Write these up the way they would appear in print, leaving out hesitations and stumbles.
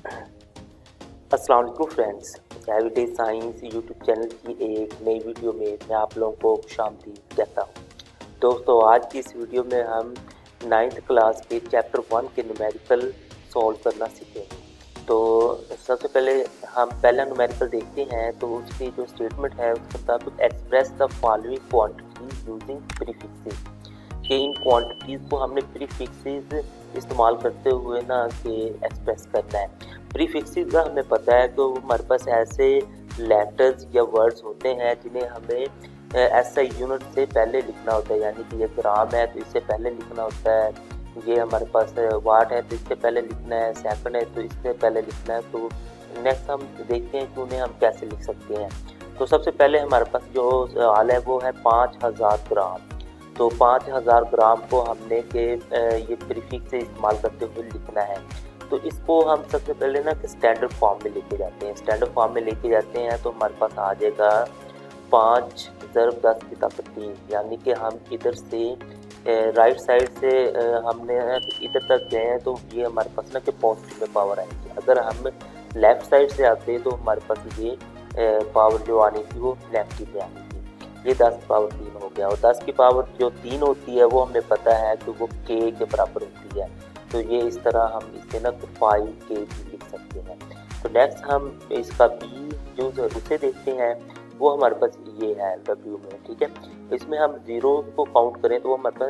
अस्सलाम वालेकुम friends, everyday science YouTube channel की एक नई वीडियो में मैं आप लोगों को खुशामदीद कहता हूँ। दोस्तों, आज की इस वीडियो में हम 9th क्लास के चैप्टर 1 के न्यूमेरिकल सॉल्व करना सीखेंगे। तो सबसे पहले हम पहला न्यूमेरिकल देखते हैं। तो उसकी जो स्टेटमेंट है उसके मुताबिक express the following quantities using prefixes, कि इन क्वांटिटीज़ को हमने प्रीफिक्सेस इस्तेमाल करते हुए ना कि एक्सप्रेस करना है। प्रीफिक्सेस का हमें पता है कि वो हमारे पास ऐसे लेटर्स या वर्ड्स होते हैं जिन्हें हमें ऐसा यूनिट से पहले लिखना होता है, यानी कि ये ग्राम है तो इससे पहले लिखना होता है, ये हमारे पास वाट है तो इससे पहले लिखना है, सेकंड है तो इससे पहले लिखना है। तो नेक्स्ट हम देखते हैं कि उन्हें हम कैसे लिख सकते हैं। तो सबसे पहले हमारे पास जो सवाल है वो है 5000 ग्राम। तो 5000 ग्राम को हमने के ये प्रीफिक्स से इस्तेमाल करते हुए लिखना है। तो इसको हम सबसे पहले ना कि स्टैंडर्ड फॉर्म में लेके जाते हैं। स्टैंडर्ड फॉर्म में लेके जाते हैं तो हमारे पास आ जाएगा 5 × 10 की ताकत 3, यानी कि हम इधर से राइट साइड से हमने इधर तक गए हैं तो ये हमारे पास ना कि पॉजिटिव में पावर आएगी। अगर हम लेफ़्ट साइड से आते हैं तो हमारे पास ये पावर जो आनी थी वो नेगेटिव में आनी थी। ये 10 की पावर 3 हो गया, और 10 की पावर जो 3 होती है वो हमें पता है कि वो k के बराबर होती है। तो ये इस तरह हम इसे ना 5k भी लिख सकते हैं। तो नेक्स्ट हम इसका b जो उसे देखते हैं वो हमारे पास ये है w में, ठीक है। इसमें हम जीरो को काउंट करें तो वो मतलब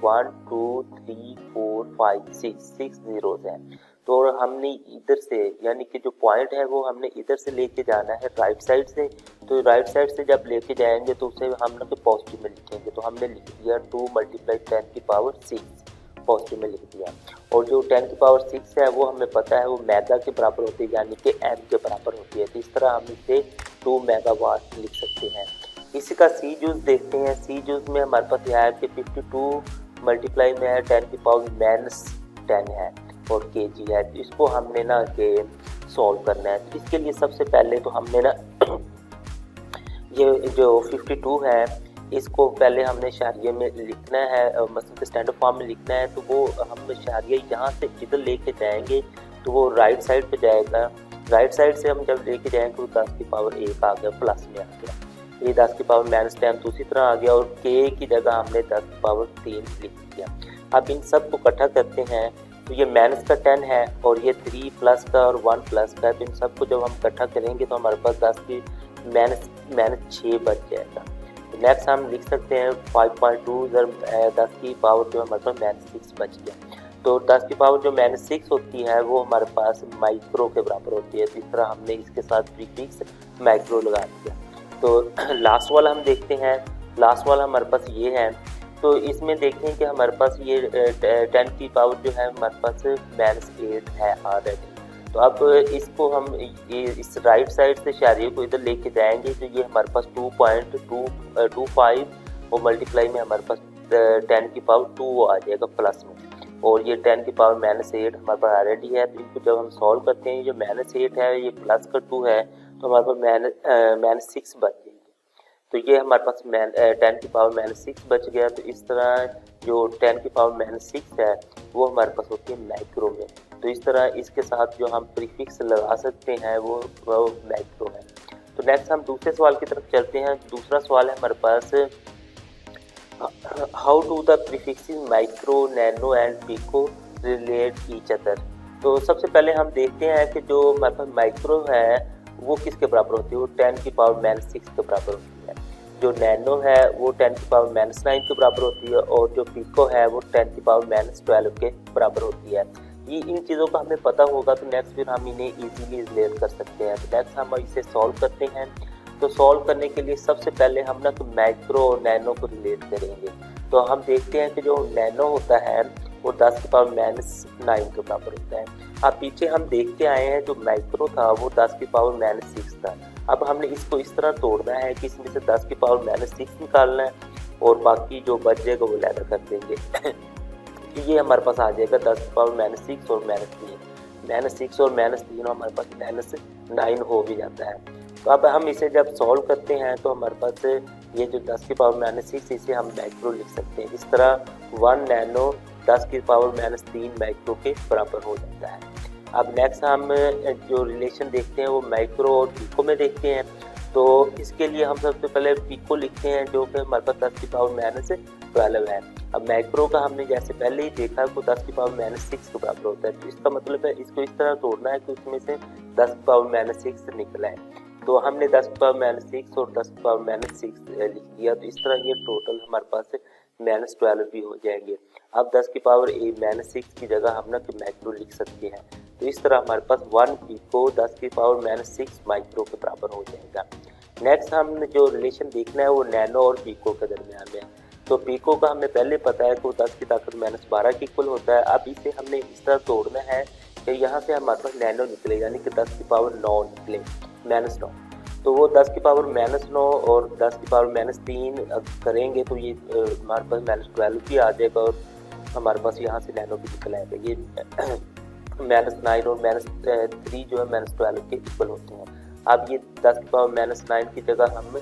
1 2 3 4 5 6 जीरोज हैं। तो हमने इधर से यानी कि जो पॉइंट है वो हमने इधर से लेके जाना है राइट साइड से। तो राइट साइड से जब लेके जाएंगे तो उसे हम ना पॉजिटिव में लिखेंगे। तो हमने लिख दिया 2 × 10 की पावर 6 पॉजिटिव में लिख दिया। और जो 10 की पावर 6 है वो हमें पता है वो मेगा के बराबर होती है, यानी कि m के बराबर होती है। तो इस तरह हम इसे 2 मेगावाट लिख सकते हैं। इसी का सी यूज देखते हैं। सी यूज में हमारे पास यह है कि 52 मल्टीप्लाई में है 10 की पावर -10 है और kg है। तो इसको हमने ना के सॉल्व करना है। तो इसके लिए सबसे पहले तो हमने ना ये जो 52 है इसको पहले हमने शारिये में लिखना है, मतलब स्टैंडर्ड फॉर्म में लिखना है। तो वो हम शारिये यहाँ से इधर लेके जाएंगे तो वो राइट साइड पे जाएगा। राइट साइड से हम जब लेके जाएंगे तो 10 की पावर 1 आ गया, प्लस में आ गया। ये 10 की पावर -10 तो उसी तरह आ गया, और k की जगह हमने 10 की पावर 3 लिख दिया। अब इन सब को इकट्ठा करते हैं तो ये माइनस का 10 है और ये 3 प्लस का और 1 प्लस का है। तो इन सबको जब हम इकट्ठा करेंगे तो हमारे पास 10 की -6 बच जाएगा। नेक्स्ट हम लिख सकते हैं 5.2 10 की पावर जो हमारे पास -6 बच गया। तो 10 की पावर जो -6 होती है वो हमारे पास माइक्रो के बराबर होती है। तो इस तरह हमने इसके साथ प्रीफिक्स माइक्रो लगा दिया। तो लास्ट वाला हम देखते हैं। लास्ट वाला हमारे पास ये है। तो इसमें देखें कि हमारे पास ये 10 की पावर जो है हमारे पास -8 है ऑलरेडी। तो अब इसको हम ये इस राइट साइड से शारिये को इधर लेके जाएंगे तो ये हमारे पास 2.225 और मल्टीप्लाई में हमारे पास 10 की पावर 2 आ जाएगा प्लस में, और ये 10 की पावर -8 हमारे पास ऑलरेडी है। तो इनको जब हम सॉल्व करते हैं, जो -8 है ये प्लस का 2 है तो हमारे पास -6 बच जाएगी। तो ये हमारे पास 10 की पावर -6 बच गया। तो इस तरह जो 10 की पावर -6 है वो हमारे पास होती है माइक्रो में। तो इस तरह इसके साथ जो हम प्रीफिक्स लगा सकते हैं वो माइक्रो है। तो नेक्स्ट हम दूसरे सवाल की तरफ चलते हैं। दूसरा सवाल है हमारे पास how do the prefixes micro, nano and pico relate each other. तो सबसे पहले हम देखते हैं कि जो हमारे पास माइक्रो है वो किसके बराबर होती है, वो 10 की पावर -6 के बराबर होती है। जो नैनो है वो 10 की पावर -9 के बराबर होती है, और जो पिको है वो 10 की पावर -12 के बराबर होती है। ये इन चीज़ों का हमें पता होगा तो नेक्स्ट फिर हम इन्हें इजीली रिलेट कर सकते हैं। तो नेक्स्ट हम इसे सॉल्व करते हैं। तो सॉल्व करने के लिए सबसे पहले हम ना तो माइक्रो और नैनो को रिलेट करेंगे। तो हम देखते हैं कि जो नैनो होता है वो 10 की पावर -9 के बराबर होता है। अब पीछे हम देखते आए हैं जो माइक्रो था वो 10 की पावर -6 था। अब हमने इसको इस तरह तोड़ना है कि इसमें से 10 की पावर -6 निकालना है और बाकी जो बच जाएगा वो लैडर कर देंगे। ये हमारे पास आ जाएगा 10 की पावर -6 और -3 -6 और -3 हमारे पास -9 हो भी जाता है। तो अब हम इसे जब सॉल्व करते हैं तो हमारे पास ये जो 10 की पावर -6 इसे हम माइक्रो लिख सकते हैं। इस तरह 1 नैनो 10 की पावर -3 माइक्रो के बराबर हो जाता है। अब नेक्स्ट हम जो रिलेशन देखते हैं वो माइक्रो और पिको में देखते हैं। तो इसके लिए हम सबसे पहले पिको लिखते हैं जो कि हमारे पास 10 की पावर -12 है। अब माइक्रो का हमने जैसे पहले ही देखा वो 10 की पावर -6 के बराबर होता है। तो इसका मतलब है इसको इस तरह तोड़ना है कि उसमें से 10 की पावर -6 निकला है। तो हमने 10 की पावर -6 और 10 की पावर -6 लिख दिया। तो इस तरह ये टोटल हमारे पास -12 भी हो जाएंगे। अब 10 की पावर -6 की जगह हम ना माइक्रो लिख सकते हैं। तो इस तरह हमारे पास 1 पिको 10 की पावर -6 माइक्रो के बराबर हो जाएगा। नेक्स्ट हमने जो रिलेशन देखना है वो नैनो और पिको के दरमियान में। तो पिको का हमें पहले पता है कि वो 10 की ताकत -12 के इक्वल होता है। अब इसे हमने इस तरह तोड़ना है कि यहाँ से हमारे पास नैनो निकले, यानी कि 10 की पावर 9 निकले, -9। तो वो 10 की पावर -9 और 10 की पावर -3 करेंगे तो ये हमारे पास -12 भी आ जाएगा और हमारे पास यहाँ से नैनो भी निकल आएगा। ये -9 और -3 जो है -12 के इक्वल होते हैं। अब ये 10 की पावर -9 की जगह हम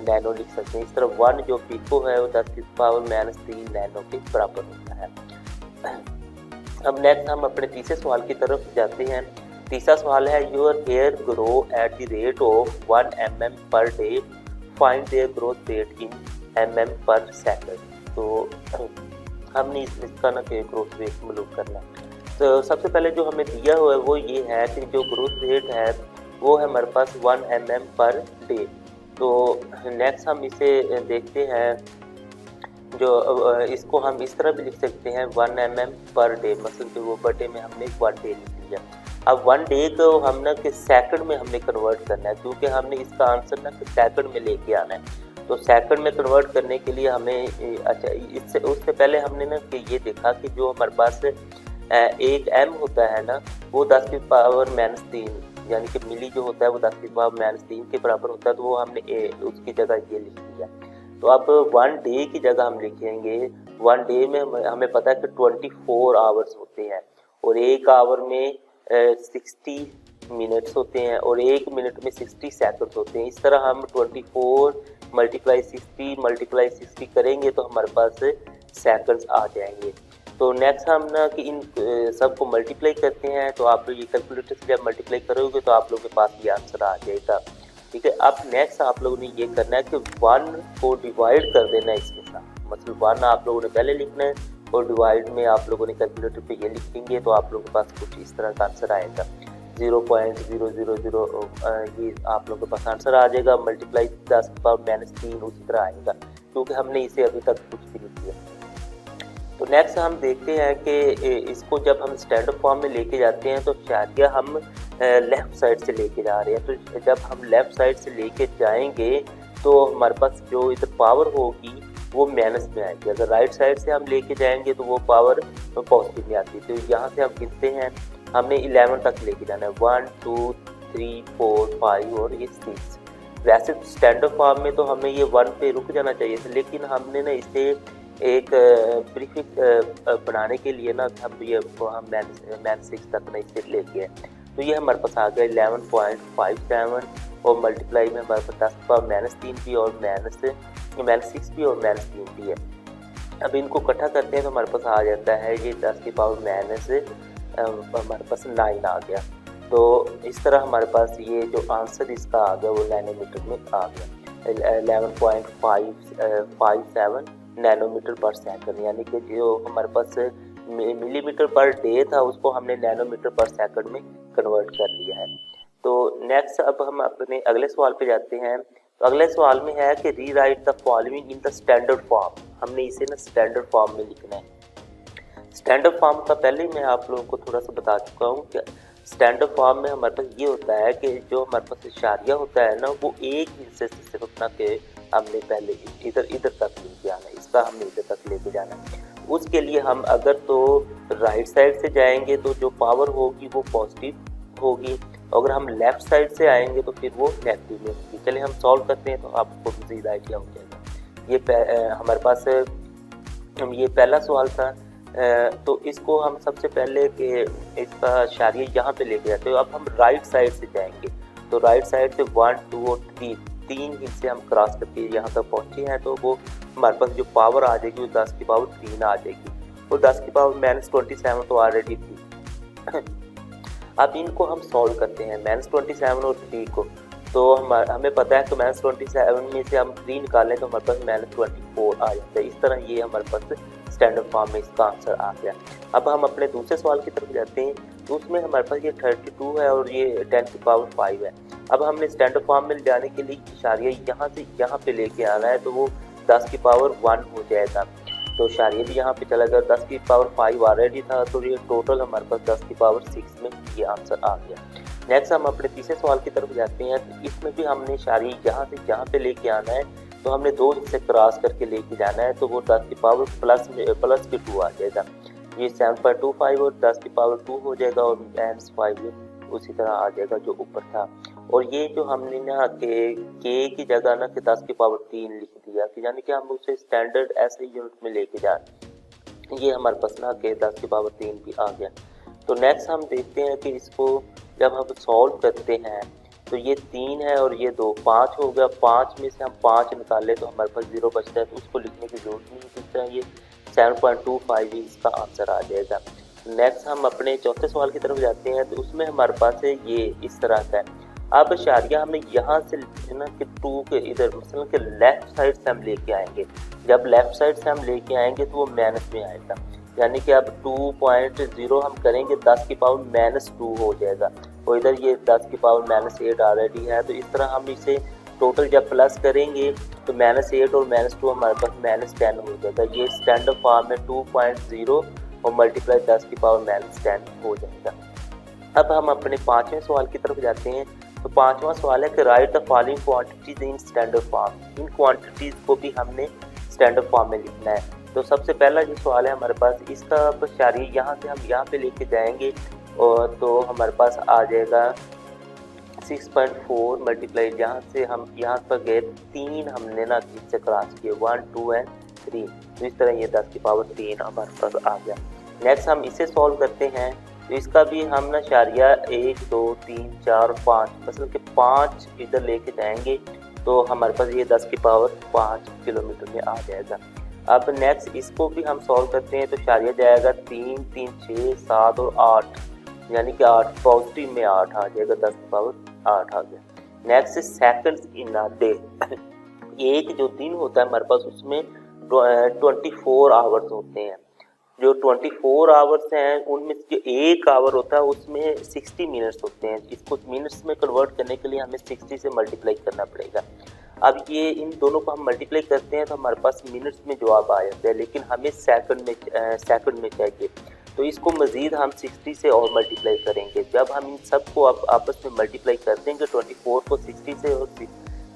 नैनो लिख सकते हैं। इस तरह 1 जो पिको है वो 10 की पावर -3 नैनो के बराबर होता है। अब नेक्स्ट हम अपने तीसरे सवाल की तरफ जाते हैं। तीसरा सवाल है your hair grow at the rate of 1 mm per day, find their growth rate in mm per second. तो हमने इसका ना ग्रोथ रेट मालूम करना है। तो सबसे पहले जो हमें दिया हुआ है वो ये है कि जो ग्रोथ रेट है वो है हमारे पास 1 mm पर डे। तो नेक्स्ट हम इसे देखते हैं, जो इसको हम इस तरह भी लिख सकते हैं 1 mm पर डे, मतलब कि वो पर डे में हमने 1 डे लिख लिया। अब 1 डे को हम ना कि सेकंड में हमने कन्वर्ट करना है, क्योंकि हमने इसका आंसर ना कि सेकंड में लेके आना है। तो सेकंड में कन्वर्ट करने के लिए हमें अच्छा इससे उससे पहले हमने ना कि ये देखा कि जो हमारे पास एक m होता है ना वो 10 की पावर -3 यानी कि मिली जो होता है वो 10 की पावर -3 के बराबर होता है। तो वो हमने उसकी जगह ये लिख दिया। तो अब 1 डे की जगह हम लिखेंगे 1 डे में हमें पता है कि 24 आवर्स होते हैं और एक आवर में 60 मिनट्स होते हैं और एक मिनट में 60 सेकंड्स होते हैं। इस तरह हम 24 × 60 करेंगे तो हमारे पास सेकंड्स आ जाएंगे। तो नेक्स्ट हम ना कि इन सबको मल्टीप्लाई करते हैं। तो आप लोग ये कैलकुलेटर से जब मल्टीप्लाई करोगे तो आप लोगों के पास ये आंसर आ जाएगा। ठीक है, अब नेक्स्ट आप लोगों ने ये करना है कि 1 को डिवाइड कर देना है इसके साथ, मतलब 1 आप लोगों ने पहले लिखना है और डिवाइड में आप लोगों ने कैलकुलेटर पे ये लिखेंगे तो आप लोगों के पास कुछ इस तरह का आंसर आएगा। 0.000 ये आप लोगों के पास आंसर आ जाएगा। मल्टीप्लाई 10 की पावर -3 उसी तरह आएगा, क्योंकि हमने इसे अभी तक कुछ भी नहीं किया। तो नेक्स्ट हम देखते हैं कि इसको जब हम स्टैंडर्ड फॉर्म में लेके जाते हैं तो शारिया हम लेफ़्ट साइड से लेके जा रहे हैं। तो जब हम लेफ़्ट साइड से लेके जाएंगे तो हमारे पास जो इधर पावर होगी वो माइनस में आएगी। अगर राइट साइड से हम लेके जाएंगे तो वो पावर पॉजिटिव में आती है। तो यहाँ से हम गिनते हैं, हमने 11 तक लेके जाना है, 1 2 3 4 5 और ये 6। वैसे तो स्टैंडर्ड फॉर्म में तो हमें ये 1 पे रुक जाना चाहिए था, लेकिन हमने ना इसे एक प्रीफिक्स बनाने के लिए ना हम ये हम मैन 6 तक ना इसे लेके आए। तो ये हमारे पास आ गया 11.57 और मल्टीप्लाई में हमारे पास 10 की पावर -3 भी और -6 भी और -3 भी है। अब इनको इकट्ठा करते हैं तो हमारे पास आ जाता है ये 10 की पावर हमारे पास 9 आ गया। तो इस तरह हमारे पास ये जो आंसर इसका आ गया वो नैनोमीटर में आ गया 11.57 नैनोमीटर पर सेकंड, यानी कि जो हमारे पास मिलीमीटर पर डे था उसको हमने नैनोमीटर पर सेकंड में कन्वर्ट कर लिया है। तो नेक्स्ट अब हम अपने अगले सवाल पे जाते हैं। तो अगले सवाल में है कि री right the following in the standard form. हमने इसे ना स्टैंडर्ड फॉर्म में लिखना है। स्टैंडर्ड फॉर्म का पहले मैं आप लोगों को थोड़ा सा बता चुका हूँ कि स्टैंडर्ड फॉर्म में हमारे पास ये होता है कि जो हमारे पास इशारिया होता है ना वो एक हिस्से से सिर्फ अपना के हमने पहले इधर तक लेके आना है, इसका हमने इधर तक लेके जाना है। उसके लिए हम अगर तो राइट साइड से जाएंगे तो जो पावर होगी वो पॉजिटिव होगी, अगर हम लेफ्ट साइड से आएंगे तो फिर वो नेगेटिव में होगी। चलिए हम सॉल्व करते हैं तो आपको मज़ीद आइडिया हो जाएगा। ये हमारे पास ये पहला सवाल था। तो इसको हम सबसे पहले कि इसका शारिया यहाँ पे लेके जाते हैं। अब हम राइट साइड से जाएंगे तो राइट साइड से 1 2 और 3 हिस्से हम क्रॉस करके यहाँ तक पहुँचे हैं। तो वो हमारे पास जो पावर आ जाएगी वो 10 की पावर 3 आ जाएगी और 10 की पावर -27 तो ऑलरेडी थी। अब इनको हम सॉल्व करते हैं -27 और 3 को। तो हमें पता है कि -27 में से हम 3 निकालें तो हमारे पास -24 आ जाता है। इस तरह ये हमारे पास स्टैंडर्ड फॉर्म में इसका आंसर आ गया। अब हम अपने दूसरे सवाल की तरफ जाते हैं, तो उसमें हमारे पास ये 32 है और ये 10 की पावर 5 है। अब हमने स्टैंडर्ड फॉर्म में जाने के लिए इशारिया यहाँ से यहाँ पे लेके आना है, तो वो 10 की पावर 1 हो जाएगा। तो इशारिया भी यहाँ पे चला गया, 10 की पावर 5 ऑलरेडी था, तो ये टोटल हमारे पास 10 की पावर 6 में ये आंसर आ गया। नेक्स्ट हम अपने तीसरे सवाल की तरफ जाते हैं। तो इसमें भी हमने इशारिया यहाँ से यहाँ पे लेके आना है, तो हमने 2 हिस्से क्रॉस करके लेके जाना है, तो वो 10 की पावर प्लस के 2 आ जाएगा। ये 7.25 और 10 की पावर 2 हो जाएगा और -5 उसी तरह आ जाएगा जो ऊपर था। और ये जो हमने ना के की जगह ना कि 10 की पावर 3 लिख दिया, कि यानी कि हम उसे स्टैंडर्ड ऐसे यूनिट में लेके जा रहे हैं। ये हमारे पास ना कि 10 की पावर 3 भी आ गया। तो नेक्स्ट हम देखते हैं कि इसको जब हम सॉल्व करते हैं तो ये 3 है और ये 2, 5 हो गया। 5 में से हम 5 निकाले तो हमारे पास 0 बचता है, तो उसको लिखने की जरूरत नहीं है। इस तरह ये 7.25 ही इसका आंसर आ जाएगा। नेक्स्ट हम अपने चौथे सवाल की तरफ जाते हैं, तो उसमें हमारे पास है ये इस तरह का है। अब इशारिया हमने यहाँ से ना कि 2 के इधर मसलन के लेफ्ट साइड से हम लेके आएंगे। जब लेफ्ट साइड से हम लेके आएंगे तो वो माइनस में आएगा, यानी कि अब 2.0 हम करेंगे 10 की पावर -2 हो जाएगा। और इधर ये 10 की पावर -8 ऑलरेडी है, तो इस तरह हम इसे टोटल जब प्लस करेंगे तो -8 और -2 हमारे पास -10 हो जाएगा। ये स्टैंडर्ड फॉर्म में 2.0 और मल्टीप्लाई 10 की पावर -10 हो जाएगा। अब हम अपने पांचवें सवाल की तरफ जाते हैं। तो पांचवा सवाल है कि right the following quantities in standard form. In quantities को भी हमने स्टैंडर्ड फॉर्म में लिखना है। तो सबसे पहला जो सवाल है हमारे पास, इसका इशारिया यहाँ से हम यहाँ पे लेके जाएंगे और तो हमारे पास आ जाएगा 6.4 मल्टीप्लाई, जहाँ से हम यहाँ पर गए 3 हमने ना इससे क्रॉस किए 1, 2 एंड 3, तो इस तरह ये 10 की पावर 3 हमारे पास आ गया। नेक्स्ट हम इसे सॉल्व करते हैं। तो इसका भी हम ना इशारिया 1, 2, 3, 4, 5 मतलब कि 5 इधर लेके जाएंगे तो हमारे पास ये 10 की पावर 5 किलोमीटर में आ जाएगा। अब नेक्स्ट इसको भी हम सॉल्व करते हैं, तो इशारिया जाएगा 3, 3, 6, 7 और 8, यानी कि 8 पॉजिटिव में 8 आ जाएगा, 10 की पावर 8 आ गया। Next seconds in a day. एक जो दिन होता है हमारे पास उसमें 24 आवर्स होते हैं। जो 24 आवर्स हैं उनमें जो 1 आवर होता है उसमें 60 मिनट्स होते हैं। इसको मिनट्स में कन्वर्ट करने के लिए हमें 60 से मल्टीप्लाई करना पड़ेगा। अब ये इन दोनों को हम मल्टीप्लाई करते हैं तो हमारे पास मिनट्स में जवाब आ जाता है, लेकिन हमें सेकंड में चाहिए। तो इसको मज़ीद हम 60 से और मल्टीप्लाई करेंगे। जब हम इन सब को आपस में मल्टीप्लाई कर देंगे 24 को 60 से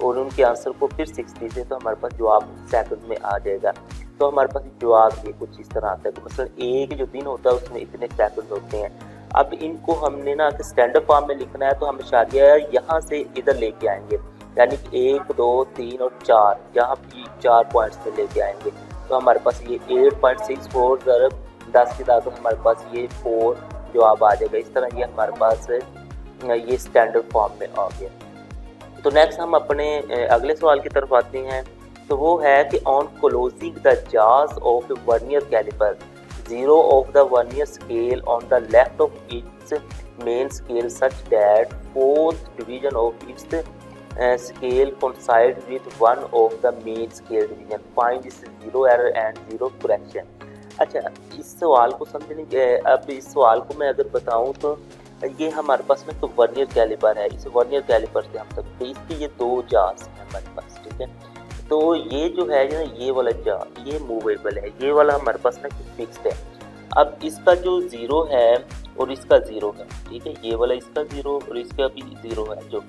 और उनके आंसर को फिर 60 से, तो हमारे पास जवाब सेकंड में आ जाएगा। तो हमारे पास जवाब ये कुछ इस तरह आता है कि मतलब एक जो दिन होता है उसमें इतने सेकंड होते हैं। अब इनको हमने ना स्टैंडर्ड फॉर्म में लिखना है, तो हम इशारिया यहाँ से इधर लेके आएंगे, यानी कि 1, 2, 3 और 4, यहाँ भी 4 पॉइंट्स में लेके आएंगे। तो हमारे पास ये 8.64 ज़रब 10 की ताकत हमारे पास ये 4 जवाब आ जाएगा। इस तरह ये हमारे पास ये स्टैंडर्ड फॉर्म में आ गया। तो नेक्स्ट हम अपने अगले सवाल की तरफ आते हैं। तो वो है कि on closing the jaws of vernier calliper, 0 of the vernier scale on the left of its main scale such that 4th division of its scale coincide with one of the main scale division. Find this 0 error and 0 correction. अच्छा, इस सवाल को समझने के अब इस सवाल को मैं अगर बताऊं तो ये हमारे पास में तो वर्नियर कैलिपर है। इस वर्नियर कैलिपर से हम सकते हैं, इसके ये 2 जास हैं हमारे पास, ठीक है। तो ये जो है ना ये वाला जा ये मूवेबल है, ये वाला हमारे पास ना फिक्स्ड है। अब इसका जो 0 है और इसका 0 है, ठीक है, ये वाला इसका 0 और इसका भी 0 है। जो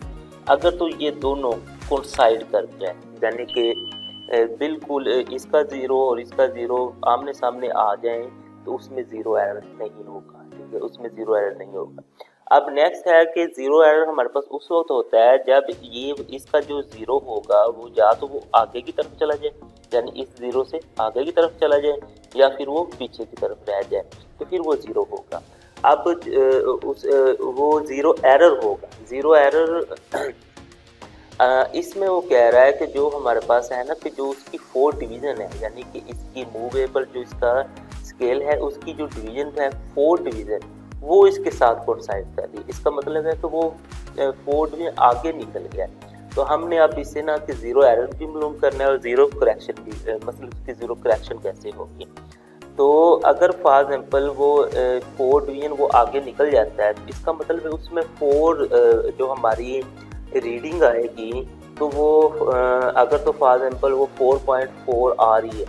अगर तो ये दोनों कोइंसाइड कर जाए, यानी कि बिल्कुल इसका 0 और इसका 0 आमने सामने आ जाएं, तो उसमें 0 एरर नहीं होगा, ठीक है, उसमें 0 एरर नहीं होगा। अब नेक्स्ट है कि 0 एरर हमारे पास उस वक्त होता है जब ये इसका जो 0 होगा वो या तो वो आगे की तरफ चला जाए, यानी इस 0 से आगे की तरफ चला जाए, या फिर वो पीछे की तरफ रह जाए, तो फिर वो 0 होगा। अब वो 0 एरर होगा। 0 एरर इसमें वो कह रहा है कि जो हमारे पास है ना कि जो उसकी 4 डिवीज़न है, यानी कि इसकी मूवेबल जो इसका स्केल है उसकी जो डिवीज़न है 4 डिवीज़न, वो इसके साथ कोइंसाइड कर रही है। इसका मतलब है कि वो 4 डिवीजन आगे निकल गया है। तो हमने अब इसे ना कि जीरो एरर भी मालूम करना है और जीरो करेक्शन भी, मतलब इसकी जीरो करेक्शन कैसे होगी। तो अगर फॉर एग्जाम्पल वो 4 डिवीजन वो आगे निकल जाता है, तो इसका मतलब है उसमें 4 जो हमारी रीडिंग आएगी, तो वो अगर तो फॉर एग्जाम्पल वो 4.4 आ रही है,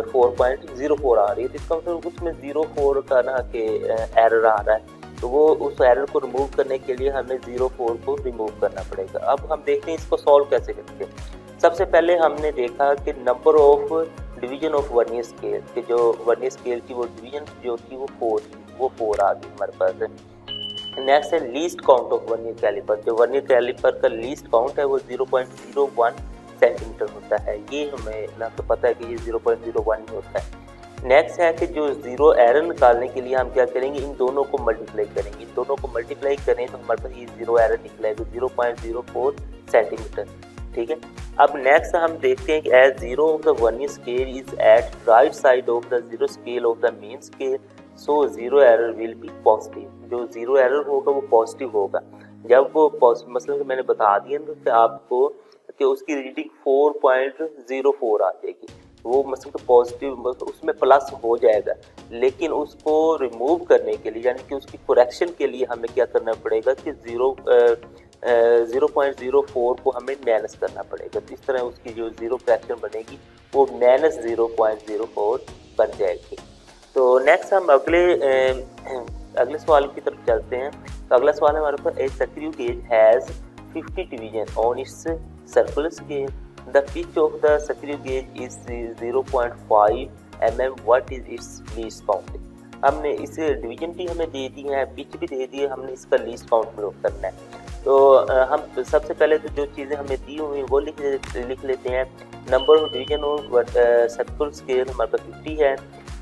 4.04 आ रही है, तो इसका मतलब उसमें 04 का ना कि एरर आ रहा है। तो वो उस एरर को रिमूव करने के लिए हमें 04 को रिमूव करना पड़ेगा। अब हम देखते हैं इसको सॉल्व कैसे करते हैं। सबसे पहले हमने देखा कि number of division of vernier scale, कि जो वर्नियर स्केल की वो डिवीजन जो थी वो 4 थी, वो 4 आ गई हमारे पास। नेक्स्ट है least count of vernier calliper. जो वर्नियर कैलिपर का लीस्ट काउंट है वो 0.01 सेंटीमीटर होता है। ये हमें ना तो पता है कि ये 0.01 होता है। नेक्स्ट है कि जो जीरो एरर निकालने के लिए हम क्या करेंगे, इन दोनों को मल्टीप्लाई करेंगे। इन दोनों को मल्टीप्लाई करें तो हमारे पास ये जीरो एरर निकलेगा 0.04 सेंटीमीटर। ठीक है। अब नेक्स्ट हम देखते हैं कि as zero of the vernier scale is at right side of the zero scale of the main scale, so zero error will be positive. जो जीरो एरर होगा वो पॉजिटिव होगा। जब वो मतलब मैंने बता दिया ना कि आपको कि उसकी रीडिंग 4.04 आ जाएगी, वो मतलब पॉजिटिव उसमें प्लस हो जाएगा। लेकिन उसको रिमूव करने के लिए यानी कि उसकी करेक्शन के लिए हमें क्या करना पड़ेगा कि 0.04 को हमें माइनस करना पड़ेगा। तो इस तरह उसकी जो जीरो करेक्शन बनेगी वो माइनस 0.04 बन जाएगी। तो नेक्स्ट हम अगले सवाल की तरफ चलते हैं। तो अगला सवाल हमारे पास, a screw gauge has 50 division on its circular scale, the pitch of the screw gauge is 0.5 mm, what is its least count. हमने इस डिवीजन भी हमें दे दी है, पिच भी दे दी है, हमने इसका लीस्ट काउंट मालूम करना है। तो हम सबसे पहले तो जो चीज़ें हमें दी हुई वो लिख लेते हैं। Number of division of circular scale हमारे पास 50 है,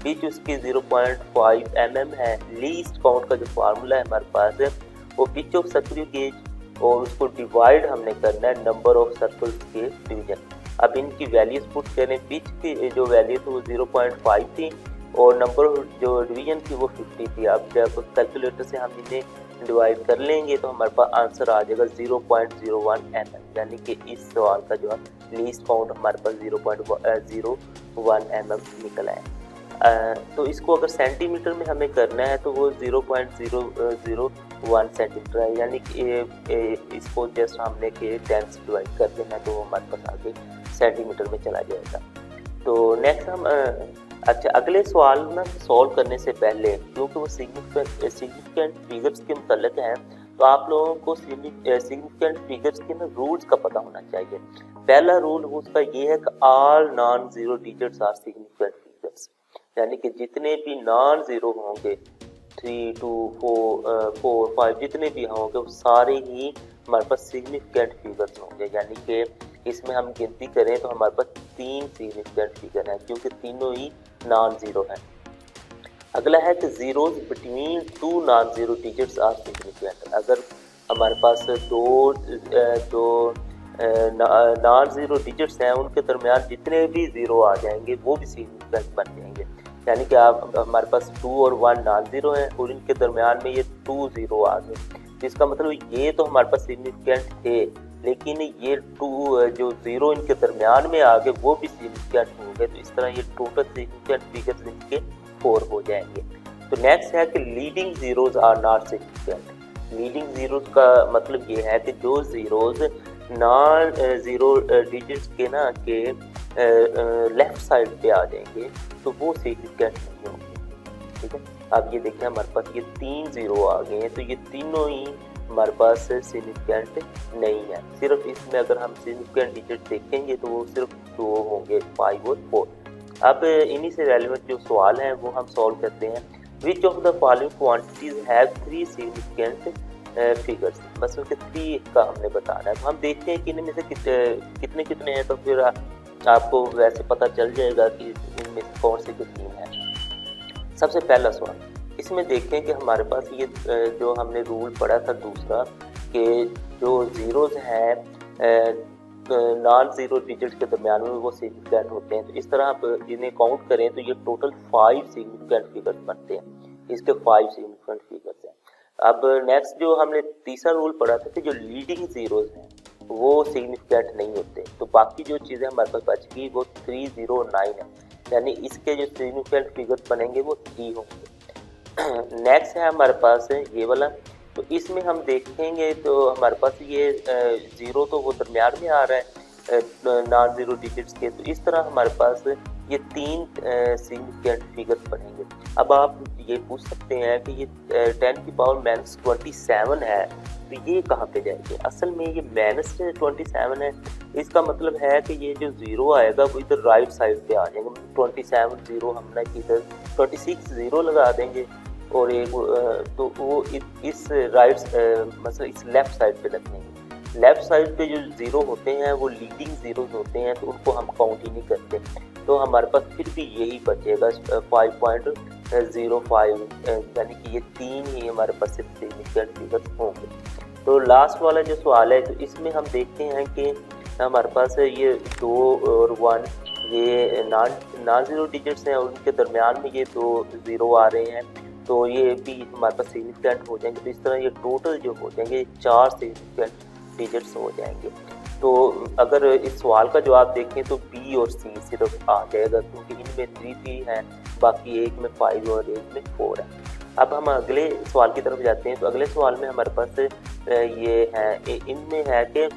पिच उसकी 0.5 mm है। लीस्ट काउंट का जो फार्मूला है हमारे पास है वो पिच ऑफ स्क्रू गेज और उसको डिवाइड हमने करना है number of circular scale division. अब इनकी वैल्यूज पुट करें। पिच की जो वैल्यू थी वो 0.5 थी और नंबर ऑफ जो डिवीजन थी वो 50 थी। अब जब कैलकुलेटर से हम इन्हें डिवाइड कर लेंगे तो हमारे पास आंसर आ जाएगा 0.01 mm, यानी कि इस सवाल का जो है लीस्ट काउंट हमारे पास 0.01 mm निकला है। तो इसको अगर सेंटीमीटर में हमें करना है तो वो 0.001 सेंटीमीटर है, यानी कि इसको जस्ट हमने के 10 से डिवाइड कर देना है तो हमारे पास आगे सेंटीमीटर में चला जाएगा। तो नेक्स्ट हम अच्छा अगले सवाल ना सॉल्व करने से पहले, क्योंकि वो सिग्निफिकेंट फिगर्स के मुतल्लिक हैं, तो आप लोगों को सिग्निफिकेंट फिगर्स के ना रूल्स का पता होना चाहिए। पहला रूल उसका ये है कि all non zero digits are significant figures, यानी कि जितने भी नॉन जीरो होंगे 3, 2, 4, 5 जितने भी होंगे वो सारे ही हमारे पास सिग्निफिकेंट फिगर्स होंगे। यानी कि इसमें हम गिनती करें तो हमारे पास 3 सिग्निफिकेंट फिगर हैं क्योंकि तीनों ही नॉन जीरो हैं। अगला है कि zeros between 2 non zero digits are significant. अगर हमारे पास दो नॉन जीरो डिजिट्स हैं उनके दरमियान जितने भी जीरो आ जाएंगे वो भी सिग्निफिकेंट बन जाएंगे। यानी कि आप हमारे पास 2 और 1 नॉन जीरो हैं और इनके दरमियान में ये 2 जीरो आ गए, जिसका मतलब ये तो हमारे पास सिग्निफिकेंट थे, लेकिन ये 2 जो जीरो इनके दरमियान में आ गए वो भी सिग्निफिकेंट हो गए। तो इस तरह ये टोटल सिग्निफिकेंट फिगर्स इनके 4 हो जाएंगे। तो नेक्स्ट है कि leading zeros are not significant. Leading zeros का मतलब ये है कि जो जीरोज नॉन जीरो डिजिट्स के ना के लेफ्ट साइड पे आ जाएंगे तो वो सिग्निफिकेंट नहीं होंगे। ठीक है। अब ये देखिए हमारे पास ये 3 जीरो आ गए हैं, तो ये तीनों ही हमारे पास सिग्निफिकेंट नहीं है। सिर्फ इसमें अगर हम सिग्निफिकेंट डिजिट देखेंगे तो वो सिर्फ 2 होंगे, 5 और 4। अब इन्हीं से रेलिवेंट जो सवाल हैं वो हम सॉल्व करते हैं। Which of the following quantities have 3 significant figures, बस उनके 3 का हमने बताना है। तो हम देखते हैं कि इनमें से कितने कितने हैं, तो फिर आपको वैसे पता चल जाएगा कि इनमें से कौन से कितने हैं। सबसे पहला सवाल, इसमें देखते हैं कि हमारे पास ये जो हमने रूल पढ़ा था दूसरा, कि जो जीरोज हैं नॉन जीरो डिजिट के दरमियान में वो सिग्निफिकेंट होते हैं। तो इस तरह आप इन्हें काउंट करें तो ये टोटल 5 सिग्निफिकेंट फिगर्स बनते हैं। इसके 5 सिग्निफिकेंट फिगर्स हैं। अब नेक्स्ट जो हमने तीसरा रूल पढ़ा था कि जो लीडिंग जीरोज हैं वो सिग्निफिकेंट नहीं होते, तो बाकी जो चीज़ें हमारे पास बच गई वो 309 है, यानी इसके जो सिग्निफिकेंट फिगर्स बनेंगे वो 3 होंगे। नेक्स्ट है हमारे पास ये वाला, तो इसमें हम देखेंगे तो हमारे पास ये ज़ीरो तो वो दरमियान में आ रहा है नॉन ज़ीरो डिजिट्स के, तो इस तरह हमारे पास ये 3 सिग्निफिकेंट फिगर्स बनेंगे। अब आप ये पूछ सकते हैं कि ये 10⁻27 है, तो ये कहाँ पे जाएंगे? असल में ये -27 है, इसका मतलब है कि ये जो ज़ीरो आएगा वो इधर राइट साइड पे आ जाएगा। 27 ज़ीरो हमने इधर 26 ज़ीरो लगा देंगे और एक तो वो इस राइट मतलब इस लेफ्ट साइड पे लगेंगे। लेफ्ट साइड पे जो ज़ीरो होते हैं वो लीडिंग ज़ीरो होते हैं, तो उनको हम काउंट ही नहीं करते, तो हमारे पास फिर भी यही बचेगा 5.05, यानी कि ये 3 ही हमारे पास सिर्फ सिग्निफिकेंट फिगर्स होंगे। तो लास्ट वाला जो सवाल है, तो इसमें हम देखते हैं कि हमारे पास ये 2 और 1 ये नॉन ज़ीरो डिजिट्स हैं और उनके दरमियान में ये 2 ज़ीरो आ रहे हैं, तो ये भी हमारे पास सिग्निफिकेंट हो जाएंगे। तो इस तरह ये टोटल जो हो जाएंगे 4 सिग्निफिकेंट डिजिट्स हो जाएंगे। तो अगर इस सवाल का जवाब देखें तो बी और सी सिर्फ आ जाएगा, क्योंकि इनमें 3 है, बाकी एक में 5 और एक में 4 है। अब हम अगले सवाल की तरफ जाते हैं, तो अगले सवाल में हमारे पास ये है, इनमें है कि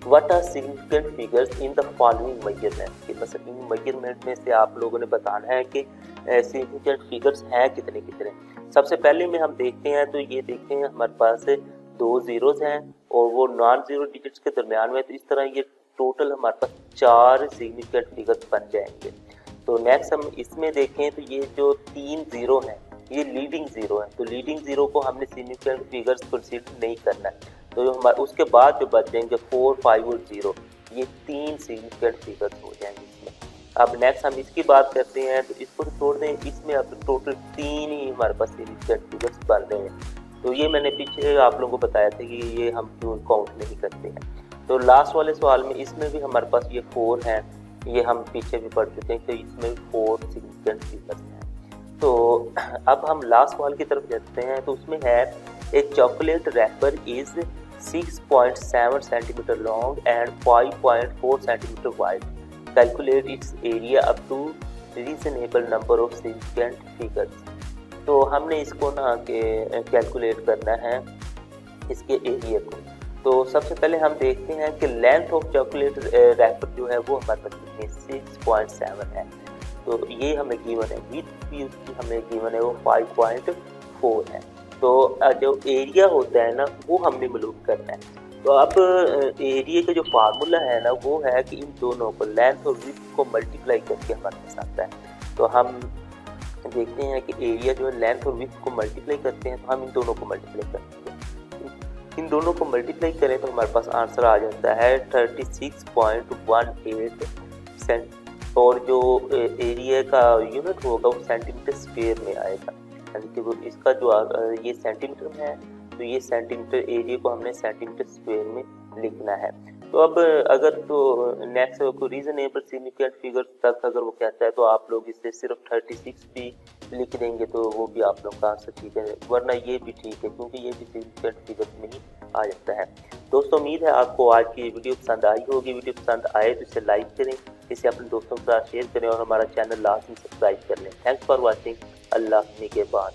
what are significant figures in the following measurement, कि मतलब इन मेजरमेंट में से आप लोगों ने बताना है कि सिग्निफिकेंट फिगर्स हैं कितने कितने। सबसे पहले में हम देखते हैं, तो ये देखते हैं हमारे पास 2 ज़ीरोज़ हैं और वो नॉन ज़ीरो डिजिट्स के दरमियान में, तो इस तरह ये टोटल हमारे पास 4 सिग्निफिकेंट फिगर्स बन जाएंगे। तो नेक्स्ट हम इसमें देखें, तो ये जो 3 ज़ीरो हैं ये लीडिंग ज़ीरो है, तो लीडिंग ज़ीरो को हमने सिग्निफिकेंट फिगर्स कंसीडर नहीं करना है, तो हमारे उसके बाद जो बच जाएंगे 4, 5 और 0, ये 3 सिग्निफिकेंट फिगर्स हो जाएंगे इसमें। अब नेक्स्ट हम इसकी बात करते हैं, तो इसको छोड़ दें, इसमें अब टोटल 3 ही हमारे पास सिग्निफिकेंट फिगर्स बन रहे हैं। तो ये मैंने पीछे आप लोगों को बताया था कि ये हम क्यों काउंट नहीं करते हैं। तो लास्ट वाले सवाल में इसमें भी हमारे पास ये 4 हैं, ये हम पीछे भी पढ़ चुके हैं, तो इसमें 4 सिग्निफिकेंट फिगर्स हैं। तो अब हम लास्ट सवाल की तरफ जाते हैं, तो उसमें है a chocolate wrapper is 6.7 centimetre long and 5.4 centimetre wide, calculate its area up to reasonable number of significant figures. तो हमने इसको ना कैलकुलेट करना है इसके एरिया को। तो सबसे पहले हम देखते हैं कि लेंथ ऑफ चॉकलेट रैपर जो है वो हमारे पास कितनी 6.7 है, तो ये हमें गिवन है। विड्थ भी उसकी हमें गिवन है वो 5.4 है। तो जो एरिया होता है ना वो हमने मालूम करना है। तो अब एरिया का जो फार्मूला है ना वो है कि इन दोनों को लेंथ और विड्थ को मल्टीप्लाई करके हमारे पास आता है। तो हम देखते हैं कि एरिया जो है लेंथ और विड्थ को मल्टीप्लाई करते हैं, तो हम इन दोनों को मल्टीप्लाई करते हैं। इन दोनों को मल्टीप्लाई करें तो हमारे पास आंसर आ जाता है 36.18 सेंट, और जो एरिया का यूनिट होगा वो सेंटीमीटर स्क्वायर में आएगा, यानी कि वो इसका जो ये सेंटीमीटर में है, तो ये सेंटीमीटर एरिया को हमने सेंटीमीटर स्क्वायर में लिखना है। तो अब अगर तो नेक्स्ट को रीजनेबल सिग्निफिकेंट फिगर तक अगर वो कहता है, तो आप लोग इससे सिर्फ 36 भी लिख देंगे तो वो भी आप लोग का आंसर ठीक है, वरना ये भी ठीक है क्योंकि ये भी सिग्निफिकेंट फिगर में ही आ जाता है। दोस्तों उम्मीद है आपको आज की वीडियो पसंद आई होगी। वीडियो पसंद आए तो इसे लाइक करें, इसे अपने दोस्तों के साथ शेयर करें और हमारा चैनल लाजमी सब्सक्राइब कर लें। Thanks for watching. अल्लाह के बाद।